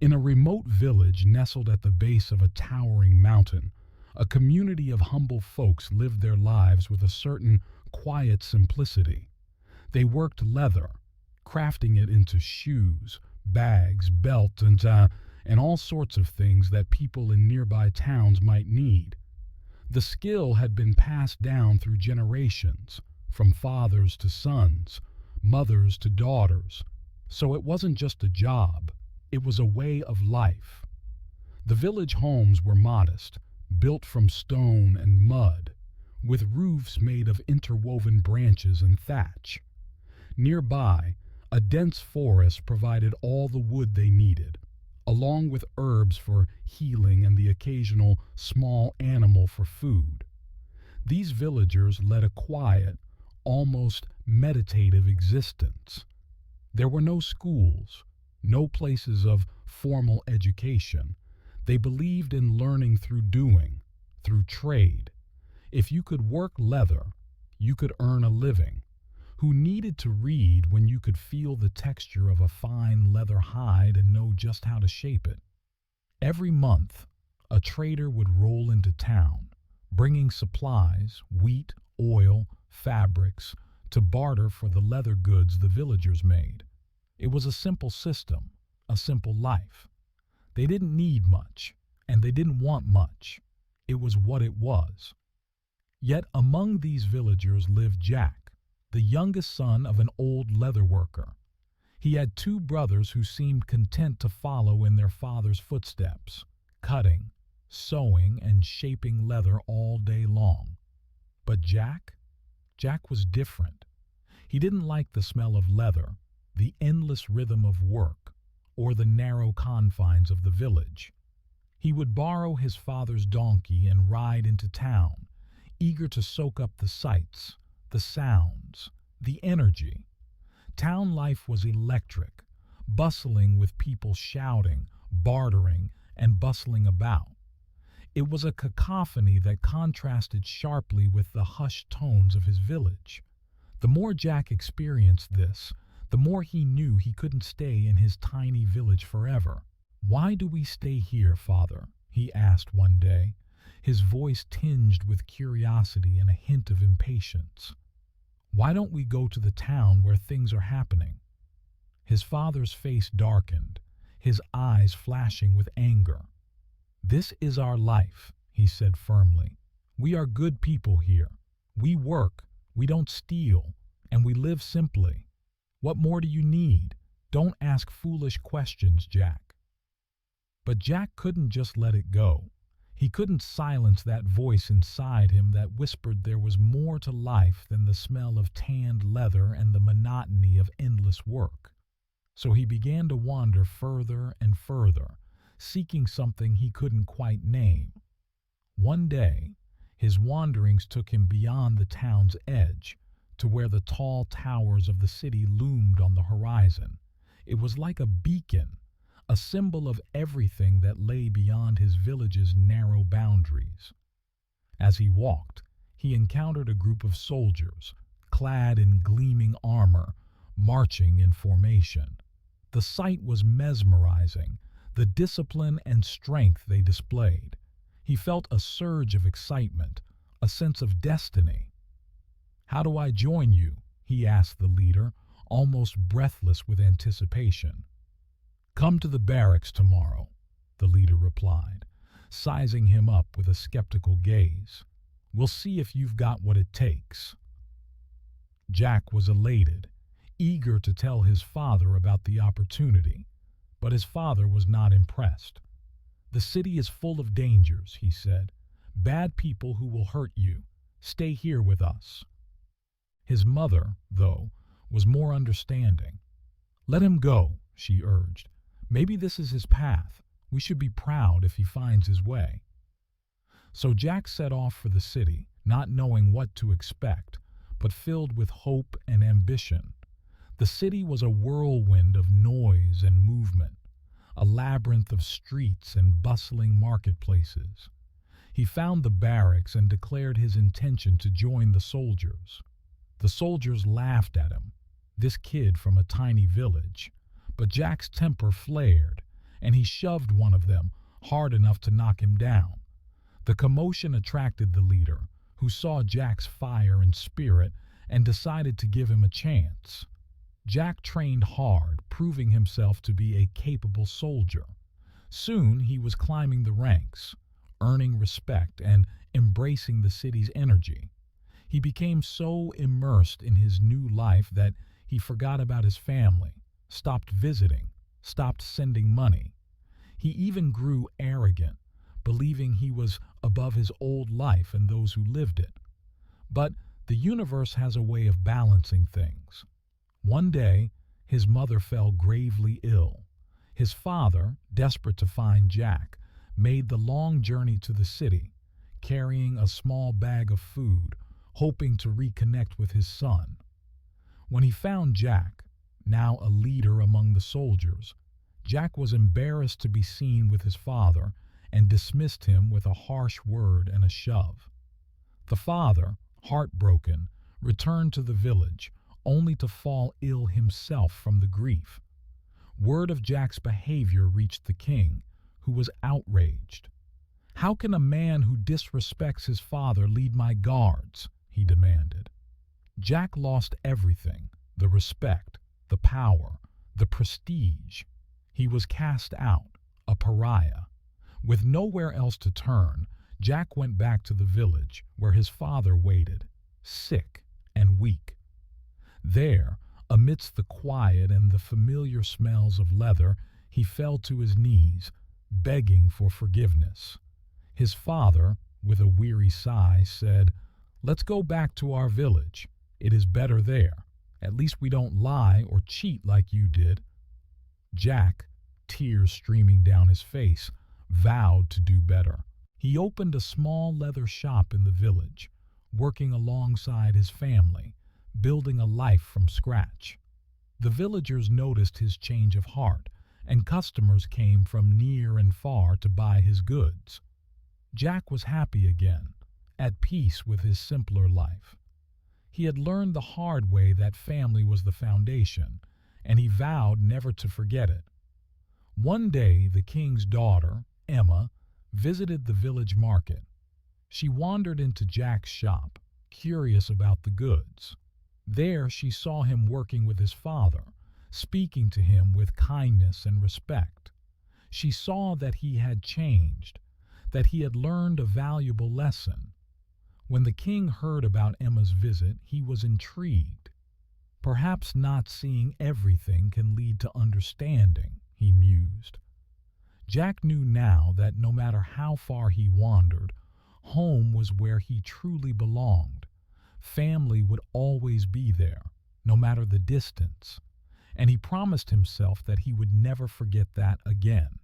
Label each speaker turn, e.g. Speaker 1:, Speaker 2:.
Speaker 1: In a remote village nestled at the base of a towering mountain, a community of humble folks lived their lives with a certain quiet simplicity. They worked leather, crafting it into shoes, bags, belts, and all sorts of things that people in nearby towns might need. The skill had been passed down through generations, from fathers to sons, mothers to daughters, so it wasn't just a job, it was a way of life. The village homes were modest, built from stone and mud, with roofs made of interwoven branches and thatch. Nearby, a dense forest provided all the wood they needed, along with herbs for healing and the occasional small animal for food. These villagers led a quiet, almost meditative existence. There were no schools, no places of formal education. They believed in learning through doing, through trade. If you could work leather, you could earn a living. Who needed to read when you could feel the texture of a fine leather hide and know just how to shape it? Every month, a trader would roll into town, bringing supplies, wheat, oil, fabrics, to barter for the leather goods the villagers made. It was a simple system, a simple life. They didn't need much, and they didn't want much. It was what it was. Yet among these villagers lived Jack, the youngest son of an old leather worker. He had two brothers who seemed content to follow in their father's footsteps, cutting, sewing, and shaping leather all day long. But Jack was different. He didn't like the smell of leather, the endless rhythm of work, or the narrow confines of the village. He would borrow his father's donkey and ride into town, eager to soak up the sights, the sounds, the energy. Town life was electric, bustling with people shouting, bartering, and bustling about. It was a cacophony that contrasted sharply with the hushed tones of his village. The more Jack experienced this, the more he knew he couldn't stay in his tiny village forever. "Why do we stay here, Father?" he asked one day, his voice tinged with curiosity and a hint of impatience. "Why don't we go to the town where things are happening?" His father's face darkened, his eyes flashing with anger. "This is our life," he said firmly. "We are good people here. We work, we don't steal, and we live simply. What more do you need? Don't ask foolish questions, Jack." But Jack couldn't just let it go. He couldn't silence that voice inside him that whispered there was more to life than the smell of tanned leather and the monotony of endless work. So he began to wander further and further, seeking something he couldn't quite name. One day, his wanderings took him beyond the town's edge, to where the tall towers of the city loomed on the horizon. It was like a beacon, a symbol of everything that lay beyond his village's narrow boundaries. As he walked, he encountered a group of soldiers, clad in gleaming armor, marching in formation. The sight was mesmerizing, the discipline and strength they displayed. He felt a surge of excitement, a sense of destiny. "How do I join you?" he asked the leader, almost breathless with anticipation. "Come to the barracks tomorrow," the leader replied, sizing him up with a skeptical gaze. "We'll see if you've got what it takes." Jack was elated, eager to tell his father about the opportunity, but his father was not impressed. "The city is full of dangers," he said. "Bad people who will hurt you. Stay here with us." His mother, though, was more understanding. "Let him go," she urged. "Maybe this is his path. We should be proud if he finds his way." So Jack set off for the city, not knowing what to expect, but filled with hope and ambition. The city was a whirlwind of noise and movement, a labyrinth of streets and bustling marketplaces. He found the barracks and declared his intention to join the soldiers. The soldiers laughed at him, this kid from a tiny village, but Jack's temper flared, and he shoved one of them hard enough to knock him down. The commotion attracted the leader, who saw Jack's fire and spirit and decided to give him a chance. Jack trained hard, proving himself to be a capable soldier. Soon he was climbing the ranks, earning respect and embracing the city's energy. He became so immersed in his new life that he forgot about his family, stopped visiting, stopped sending money. He even grew arrogant, believing he was above his old life and those who lived it. But the universe has a way of balancing things. One day, his mother fell gravely ill. His father, desperate to find Jack, made the long journey to the city, carrying a small bag of food, hoping to reconnect with his son. When he found Jack, now a leader among the soldiers, Jack was embarrassed to be seen with his father and dismissed him with a harsh word and a shove. The father, heartbroken, returned to the village, only to fall ill himself from the grief. Word of Jack's behavior reached the king, who was outraged. "How can a man who disrespects his father lead my guards?" he demanded. Jack lost everything: the respect, the power, the prestige. He was cast out, a pariah. With nowhere else to turn, Jack went back to the village where his father waited, sick and weak. There, amidst the quiet and the familiar smells of leather, he fell to his knees, begging for forgiveness. His father, with a weary sigh, said, "Let's go back to our village. It is better there. At least we don't lie or cheat like you did." Jack, tears streaming down his face, vowed to do better. He opened a small leather shop in the village, working alongside his family, building a life from scratch. The villagers noticed his change of heart, and customers came from near and far to buy his goods. Jack was happy again, at peace with his simpler life. He had learned the hard way that family was the foundation, and he vowed never to forget it. One day, the king's daughter, Emma, visited the village market. She wandered into Jack's shop, curious about the goods. There she saw him working with his father, speaking to him with kindness and respect. She saw that he had changed, that he had learned a valuable lesson. When the king heard about Emma's visit, he was intrigued. Perhaps not seeing everything can lead to understanding, he mused. Jack knew now that no matter how far he wandered, home was where he truly belonged. Family would always be there, no matter the distance, and he promised himself that he would never forget that again.